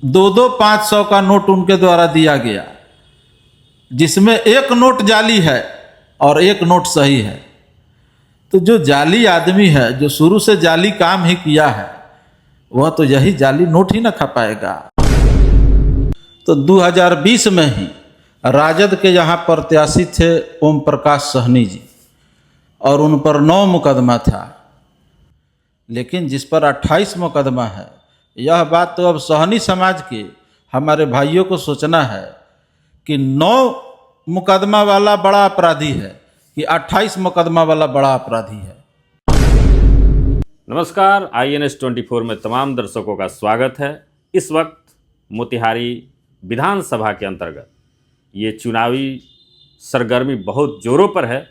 दो दो 500 का नोट उनके द्वारा दिया गया, जिसमें एक नोट जाली है और एक नोट सही है। तो जो जाली आदमी है, जो शुरू से जाली काम ही किया है, वह तो यही जाली नोट ही ना खपाएगा। तो 2020 में ही राजद के यहाँ प्रत्याशी थे ओम प्रकाश सहनी जी, और उन पर 9 मुकदमा था, लेकिन जिस पर 28 मुकदमा है। यह बात तो अब सहनी समाज के हमारे भाइयों को सोचना है कि 9 मुकदमा वाला बड़ा अपराधी है कि 28 मुकदमा वाला बड़ा अपराधी है। नमस्कार, INS 24 में तमाम दर्शकों का स्वागत है। इस वक्त मोतिहारी विधानसभा के अंतर्गत ये चुनावी सरगर्मी बहुत जोरों पर है।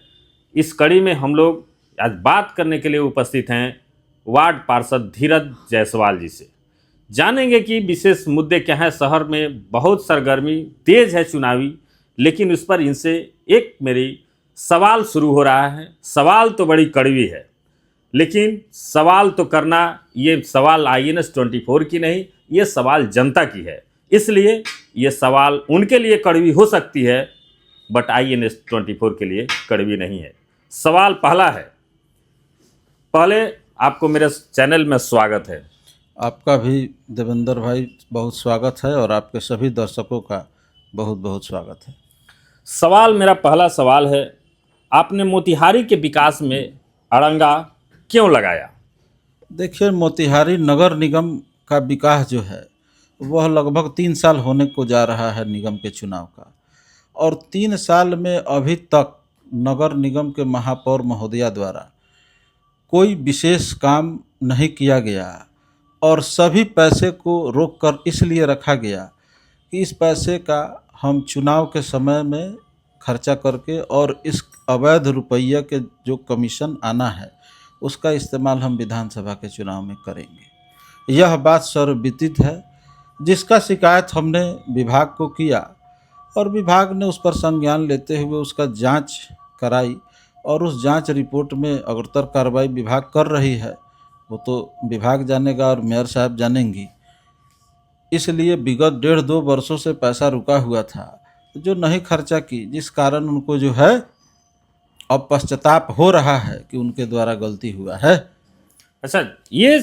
इस कड़ी में हम लोग आज बात करने के लिए उपस्थित हैं वार्ड पार्षद धीरज जायसवाल जी से। जानेंगे कि विशेष मुद्दे क्या हैं। शहर में बहुत सरगर्मी तेज है चुनावी, लेकिन उस पर इनसे एक मेरी सवाल शुरू हो रहा है। सवाल तो बड़ी कड़वी है, लेकिन सवाल तो करना, ये सवाल INS 24 की नहीं, ये सवाल जनता की है। इसलिए ये सवाल उनके लिए कड़वी हो सकती है, बट INS 24 के लिए कड़वी नहीं है। सवाल पहला है, पहले आपको मेरे चैनल में स्वागत है। आपका भी देवेंद्र भाई बहुत स्वागत है, और आपके सभी दर्शकों का बहुत बहुत स्वागत है। सवाल, मेरा पहला सवाल है, आपने मोतिहारी के विकास में अड़ंगा क्यों लगाया? देखिए, मोतिहारी नगर निगम का विकास जो है वह लगभग 3 साल होने को जा रहा है निगम के चुनाव का, और 3 साल में अभी तक नगर निगम के महापौर महोदया द्वारा कोई विशेष काम नहीं किया गया, और सभी पैसे को रोककर इसलिए रखा गया कि इस पैसे का हम चुनाव के समय में खर्चा करके और इस अवैध रुपये के जो कमीशन आना है उसका इस्तेमाल हम विधानसभा के चुनाव में करेंगे। यह बात सर्वविदित है, जिसका शिकायत हमने विभाग को किया, और विभाग ने उस पर संज्ञान लेते हुए उसका जांच कराई, और उस जांच रिपोर्ट में अग्रतर कार्रवाई विभाग कर रही है। वो तो विभाग जानेगा और मेयर साहब जानेंगी। इसलिए विगत 1.5-2 वर्षों से पैसा रुका हुआ था जो नहीं खर्चा की, जिस कारण उनको जो है अब पश्चाताप हो रहा है कि उनके द्वारा गलती हुआ है। अच्छा, ये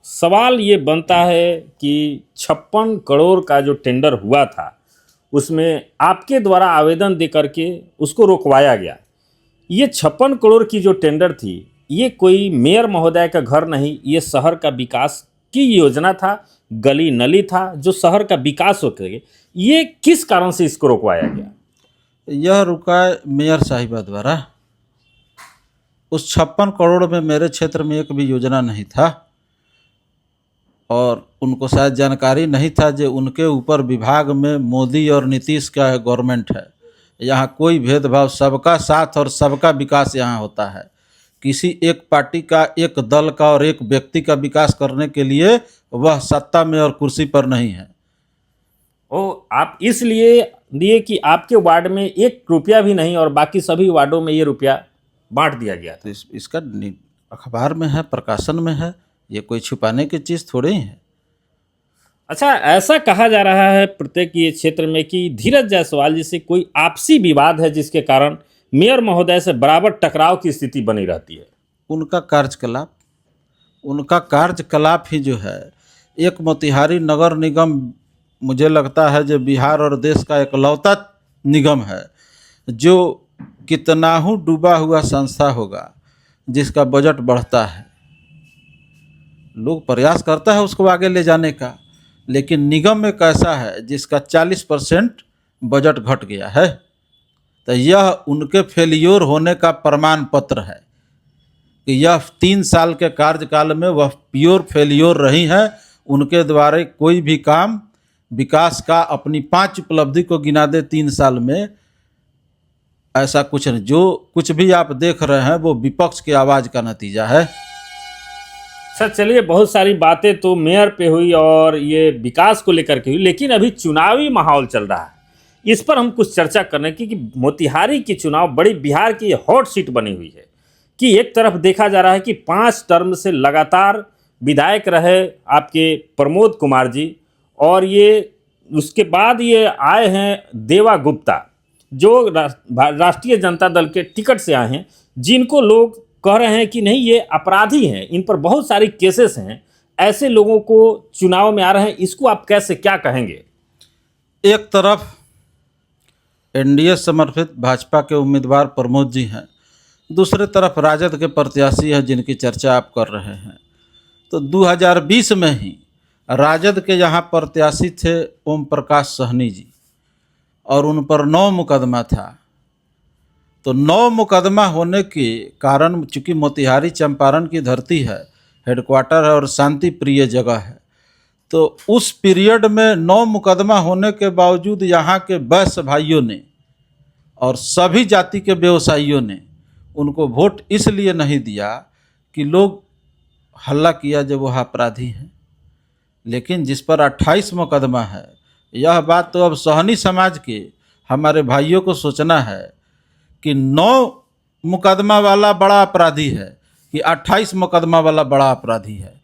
सवाल ये बनता है कि 56 करोड़ का जो टेंडर हुआ था उसमें आपके द्वारा आवेदन दे करके उसको रोकवाया गया। ये 56 करोड़ की जो टेंडर थी, ये कोई मेयर महोदय का घर नहीं, ये शहर का विकास की योजना था, गली नली था जो शहर का विकास हो सके। ये किस कारण से इसको रोकवाया गया? यह रुका मेयर साहिबा द्वारा। उस 56 करोड़ में मेरे क्षेत्र में एक भी योजना नहीं था, और उनको शायद जानकारी नहीं था जो उनके ऊपर विभाग में मोदी और नीतीश का गवर्नमेंट है। यहाँ कोई भेदभाव, सबका साथ और सबका विकास यहाँ होता है। किसी एक पार्टी का, एक दल का और एक व्यक्ति का विकास करने के लिए वह सत्ता में और कुर्सी पर नहीं है। आप इसलिए दिए कि आपके वार्ड में 1 रुपया भी नहीं और बाकी सभी वार्डों में ये रुपया बांट दिया गया था। तो इसका अखबार में है, प्रकाशन में है, ये कोई छुपाने की चीज़ थोड़ी है। अच्छा, ऐसा कहा जा रहा है प्रत्येक ये क्षेत्र में कि धीरज जायसवाल जी से कोई आपसी विवाद है, जिसके कारण मेयर महोदय से बराबर टकराव की स्थिति बनी रहती है। उनका कार्यकलाप ही जो है, एक मोतिहारी नगर निगम मुझे लगता है जो बिहार और देश का इकलौता निगम है जो कितना ही डूबा हुआ संस्था होगा जिसका बजट बढ़ता है। लोग प्रयास करता है उसको आगे ले जाने का, लेकिन निगम एक ऐसा है जिसका 40% बजट घट गया है। तो यह उनके फेलियर होने का प्रमाण पत्र है कि यह 3 साल के कार्यकाल में वह प्योर फेलियर रही हैं। उनके द्वारा कोई भी काम विकास का, अपनी 5 उपलब्धि को गिना दे 3 साल में, ऐसा कुछ नहीं। जो कुछ भी आप देख रहे हैं वो विपक्ष की आवाज़ का नतीजा है। सर, चलिए, बहुत सारी बातें तो मेयर पे हुई और ये विकास को लेकर के हुई, लेकिन अभी चुनावी माहौल चल रहा है, इस पर हम कुछ चर्चा करने की कि मोतिहारी की चुनाव बड़ी बिहार की हॉट सीट बनी हुई है। कि एक तरफ देखा जा रहा है कि 5 टर्म से लगातार विधायक रहे आपके प्रमोद कुमार जी, और ये उसके बाद ये आए हैं देवा गुप्ता, जो राष्ट्रीय जनता दल के टिकट से आए हैं, जिनको लोग कह रहे हैं कि नहीं ये अपराधी हैं, इन पर बहुत सारी केसेस हैं, ऐसे लोगों को चुनाव में आ रहे हैं, इसको आप कैसे क्या कहेंगे? एक तरफ एनडीए समर्थित भाजपा के उम्मीदवार प्रमोद जी हैं, दूसरे तरफ राजद के प्रत्याशी हैं जिनकी चर्चा आप कर रहे हैं। तो 2020 में ही राजद के यहाँ प्रत्याशी थे ओम प्रकाश सहनी जी, और उन पर 9 मुकदमा था। तो 9 मुकदमा होने के कारण, चूँकि मोतिहारी चंपारण की धरती है, हेडक्वार्टर है और शांति प्रिय जगह है, तो उस पीरियड में 9 मुकदमा होने के बावजूद यहाँ के वैश्य भाइयों ने और सभी जाति के व्यवसायियों ने उनको वोट इसलिए नहीं दिया कि लोग हल्ला किया जब वह अपराधी हैं। लेकिन जिस पर 28 मुकदमा है, यह बात तो अब सहनी समाज के हमारे भाइयों को सोचना है कि 9 मुकदमा वाला बड़ा अपराधी है कि 28 मुकदमा वाला बड़ा अपराधी है।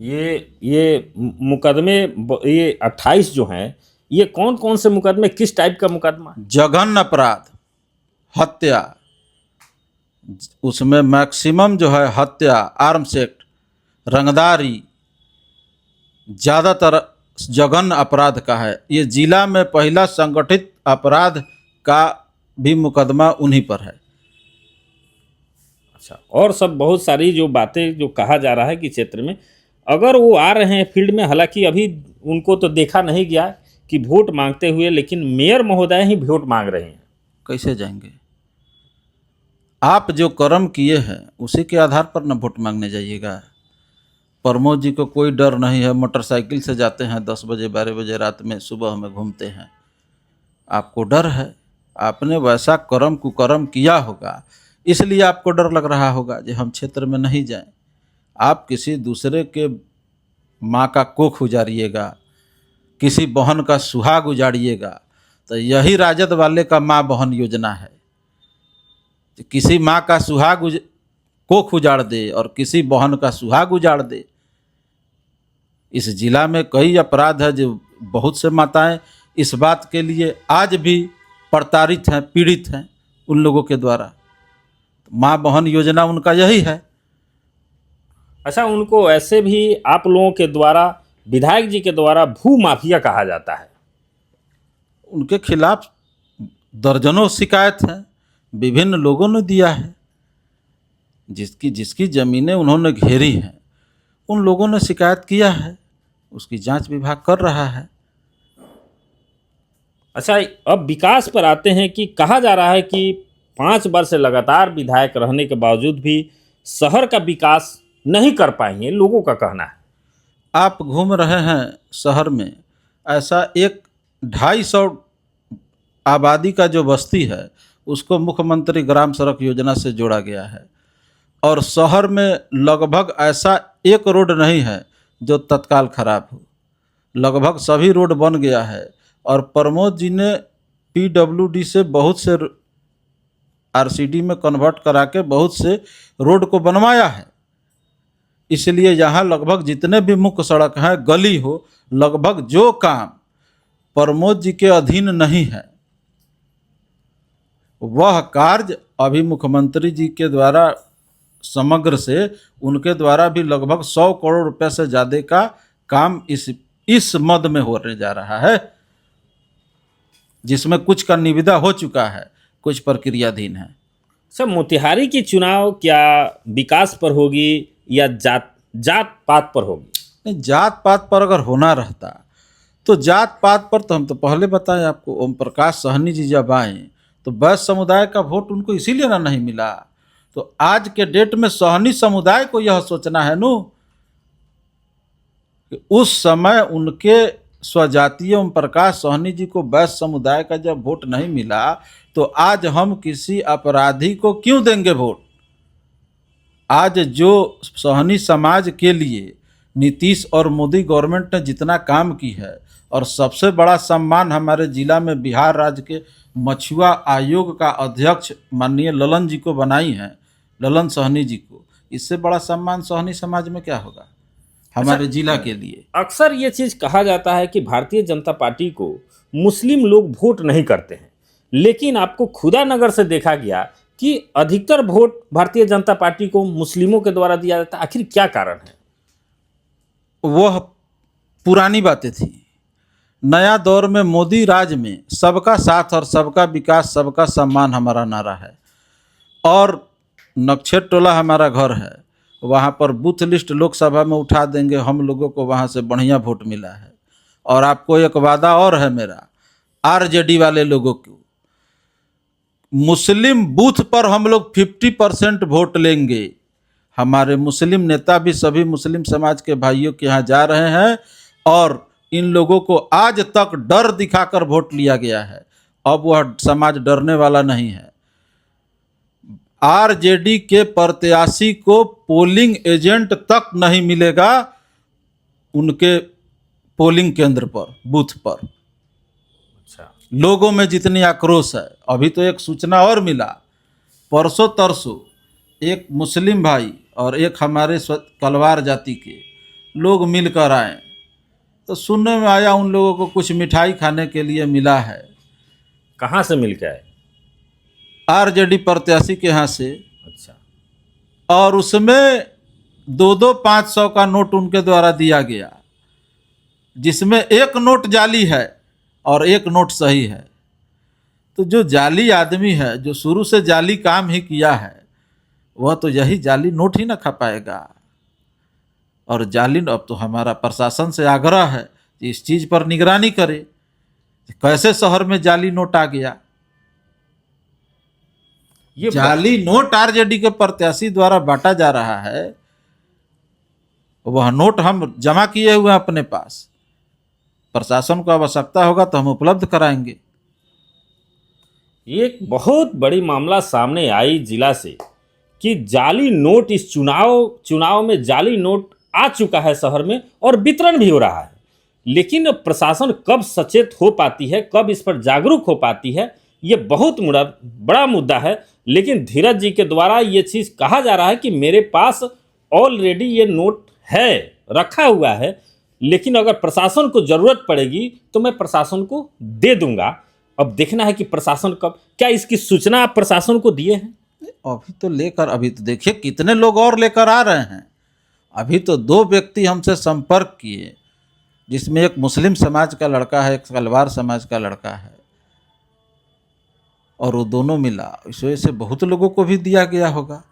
ये मुकदमे, ये 28 जो हैं, ये कौन कौन से मुकदमे, किस टाइप का मुकदमा? जघन्य अपराध, हत्या, उसमें मैक्सिमम जो है हत्या, आर्म्स एक्ट, रंगदारी, ज़्यादातर जघन्य अपराध का है। ये जिला में पहला संगठित अपराध का भी मुकदमा उन्हीं पर है। अच्छा, और सब बहुत सारी जो बातें जो कहा जा रहा है कि क्षेत्र में अगर वो आ रहे हैं फील्ड में, हालांकि अभी उनको तो देखा नहीं गया कि वोट मांगते हुए, लेकिन मेयर महोदय ही वोट मांग रहे हैं। कैसे जाएंगे? आप जो कर्म किए हैं उसी के आधार पर न वोट मांगने जाइएगा। प्रमोद जी को कोई डर नहीं है, मोटरसाइकिल से जाते हैं 10 बजे 12 बजे रात में, सुबह में घूमते हैं। आपको डर है, आपने वैसा कर्म कुकर्म किया होगा, इसलिए आपको डर लग रहा होगा कि हम क्षेत्र में नहीं जाएं। आप किसी दूसरे के माँ का कोख उजाड़िएगा, किसी बहन का सुहाग उजाड़िएगा, तो यही राजद वाले का माँ बहन योजना है। किसी माँ का सुहाग कोख उजाड़ दे और किसी बहन का सुहाग उजाड़ दे। इस जिला में कई अपराध है जो बहुत से माताएं इस बात के लिए आज भी प्रताड़ित हैं, पीड़ित हैं उन लोगों के द्वारा। माँ बहन योजना उनका यही है। अच्छा, उनको ऐसे भी आप लोगों के द्वारा, विधायक जी के द्वारा भू माफिया कहा जाता है। उनके खिलाफ दर्जनों शिकायत हैं, विभिन्न लोगों ने दिया है। जिसकी ज़मीनें उन्होंने घेरी हैं उन लोगों ने शिकायत किया है, उसकी जांच विभाग कर रहा है। अच्छा, अब विकास पर आते हैं कि कहा जा रहा है कि 5 वर्ष लगातार विधायक रहने के बावजूद भी शहर का विकास नहीं कर पाएंगे, लोगों का कहना है। आप घूम रहे हैं शहर में, ऐसा 250 आबादी का जो बस्ती है उसको मुख्यमंत्री ग्राम सड़क योजना से जोड़ा गया है, और शहर में लगभग ऐसा एक रोड नहीं है जो तत्काल खराब हो। लगभग सभी रोड बन गया है, और प्रमोद जी ने पीडब्ल्यूडी से बहुत से आरसीडी में कन्वर्ट करा के बहुत से रोड को बनवाया है। इसलिए यहाँ लगभग जितने भी मुख्य सड़क हैं, गली हो, लगभग जो काम प्रमोद जी के अधीन नहीं है वह कार्य अभी मुख्यमंत्री जी के द्वारा समग्र से उनके द्वारा भी लगभग 100 करोड़ रुपए से ज़्यादा का काम इस मद में होने जा रहा है, जिसमें कुछ का निविदा हो चुका है, कुछ प्रक्रियाधीन है। सर, मोतिहारी की चुनाव क्या विकास पर होगी या जात पात पर होगी? नहीं, जात पात पर अगर होना रहता तो जात पात पर तो हम तो पहले बताएं आपको, ओम प्रकाश सहनी जी जब आए तो वैश्य समुदाय का वोट उनको इसीलिए ना नहीं मिला। तो आज के डेट में सहनी समुदाय को यह सोचना है नु कि उस समय उनके स्वजातीय ओम प्रकाश सहनी जी को वैश्य समुदाय का जब वोट नहीं मिला तो आज हम किसी अपराधी को क्यों देंगे वोट। आज जो सहनी समाज के लिए नीतीश और मोदी गवर्नमेंट ने जितना काम की है, और सबसे बड़ा सम्मान हमारे जिला में बिहार राज्य के मछुआ आयोग का अध्यक्ष माननीय ललन जी को बनाई है, ललन सहनी जी को, इससे बड़ा सम्मान सहनी समाज में क्या होगा। हमारे जिला के लिए। अक्सर ये चीज कहा जाता है कि भारतीय जनता पार्टी को मुस्लिम लोग वोट नहीं करते हैं, लेकिन आपको खुदानगर से देखा गया कि अधिकतर वोट भारतीय जनता पार्टी को मुस्लिमों के द्वारा दिया जाता है। आखिर क्या कारण है? वह पुरानी बातें थी। नया दौर में मोदी राज में सबका साथ और सबका विकास सबका सम्मान हमारा नारा है। और नक्शे टोला हमारा घर है, वहाँ पर बूथ लिस्ट लोकसभा में उठा देंगे, हम लोगों को वहाँ से बढ़िया वोट मिला है। और आपको एक वादा और है मेरा, आरजेडी वाले लोगों को, मुस्लिम बूथ पर हम लोग 50% वोट लेंगे। हमारे मुस्लिम नेता भी सभी मुस्लिम समाज के भाइयों के यहाँ जा रहे हैं और इन लोगों को आज तक डर दिखाकर वोट लिया गया है। अब वह समाज डरने वाला नहीं है। आरजेडी के प्रत्याशी को पोलिंग एजेंट तक नहीं मिलेगा उनके पोलिंग केंद्र पर, बूथ पर। अच्छा, लोगों में जितनी आक्रोश है। अभी तो एक सूचना और मिला, परसों तरसों एक मुस्लिम भाई और एक हमारे कलवार जाति के लोग मिलकर आए, तो सुनने में आया उन लोगों को कुछ मिठाई खाने के लिए मिला है। कहाँ से मिल के आए? आरजेडी प्रत्याशी के यहाँ से। अच्छा, और उसमें 2-2 500 का नोट उनके द्वारा दिया गया, जिसमें एक नोट जाली है और एक नोट सही है। तो जो जाली आदमी है, जो शुरू से जाली काम ही किया है, वह तो यही जाली नोट ही ना खा पाएगा। और जाली, अब तो हमारा प्रशासन से आग्रह है कि इस चीज़ पर निगरानी करे, कैसे शहर में जाली नोट आ गया। ये जाली नोट आरजेडी के प्रत्याशी द्वारा बांटा जा रहा है, वह नोट हम जमा किए हुए हैं अपने पास। प्रशासन को आवश्यकता होगा तो हम उपलब्ध कराएंगे। ये एक बहुत बड़ी मामला सामने आई जिला से कि जाली नोट, इस चुनाव में जाली नोट आ चुका है शहर में और वितरण भी हो रहा है। लेकिन प्रशासन कब सचेत हो पाती है, कब इस पर जागरूक हो पाती है, ये बहुत बड़ा मुद्दा है। लेकिन धीरज जी के द्वारा ये चीज़ कहा जा रहा है कि मेरे पास ऑलरेडी ये नोट है, रखा हुआ है, लेकिन अगर प्रशासन को ज़रूरत पड़ेगी तो मैं प्रशासन को दे दूंगा। अब देखना है कि प्रशासन कब, क्या इसकी सूचना आप प्रशासन को दिए हैं? अभी तो देखिए कितने लोग और लेकर आ रहे हैं। अभी तो 2 व्यक्ति हमसे संपर्क किए, जिसमें एक मुस्लिम समाज का लड़का है, एक कलवार समाज का लड़का है, और वो दोनों मिला। इस वजह से बहुत लोगों को भी दिया गया होगा।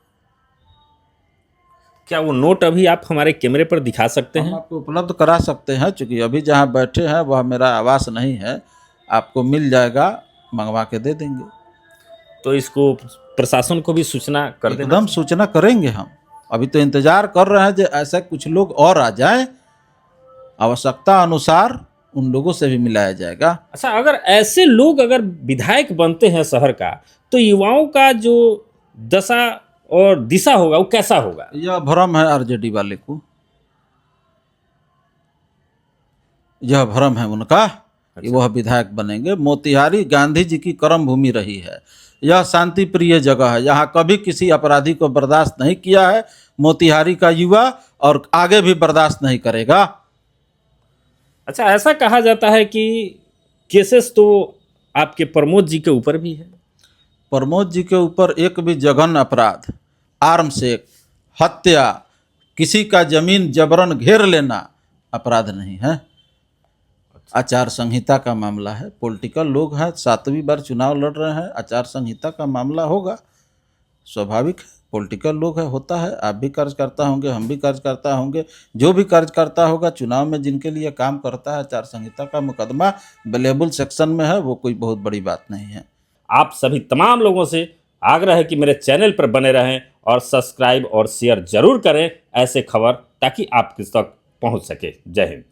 क्या वो नोट अभी आप हमारे कैमरे पर दिखा सकते हैं? हम आपको उपलब्ध करा सकते हैं, चूँकि अभी जहाँ बैठे हैं वह मेरा आवास नहीं है, आपको मिल जाएगा, मंगवा के दे देंगे। तो इसको प्रशासन को भी सूचना कर देना। एकदम सूचना करेंगे हम। अभी तो इंतजार कर रहे हैं कि ऐसा कुछ लोग और आ जाएं, आवश्यकता अनुसार उन लोगों से भी मिलाया जाएगा। अच्छा, अगर ऐसे लोग अगर विधायक बनते हैं शहर का, तो युवाओं का जो दशा और दिशा होगा वो कैसा होगा? यह भ्रम है आरजेडी वाले को, यह भ्रम है उनका कि वह विधायक बनेंगे। मोतिहारी गांधी जी की कर्म भूमि रही है। यह शांति प्रिय जगह है, यहाँ कभी किसी अपराधी को बर्दाश्त नहीं किया है मोतिहारी का युवा, और आगे भी बर्दाश्त नहीं करेगा। अच्छा, ऐसा कहा जाता है कि केसेस तो आपके प्रमोद जी के ऊपर भी है। प्रमोद जी के ऊपर एक भी जघन्य अपराध, आर्म्स एक्ट, हत्या, किसी का जमीन जबरन घेर लेना अपराध नहीं है। आचार संहिता का मामला है। पॉलिटिकल लोग हैं, 7वीं बार चुनाव लड़ रहे हैं, आचार संहिता का मामला होगा, स्वाभाविक है। पॉलिटिकल लोग है, होता है। आप भी कार्यकर्ता होंगे, हम भी कार्यकर्ता होंगे, जो भी कार्यकर्ता होगा चुनाव में जिनके लिए काम करता है, आचार संहिता का मुकदमा अवेलेबल सेक्शन में है, वो कोई बहुत बड़ी बात नहीं है। आप सभी तमाम लोगों से आग्रह है कि मेरे चैनल पर बने रहें और सब्सक्राइब और शेयर जरूर करें ऐसे खबर, ताकि आप किस तक पहुंच सके। जय हिंद।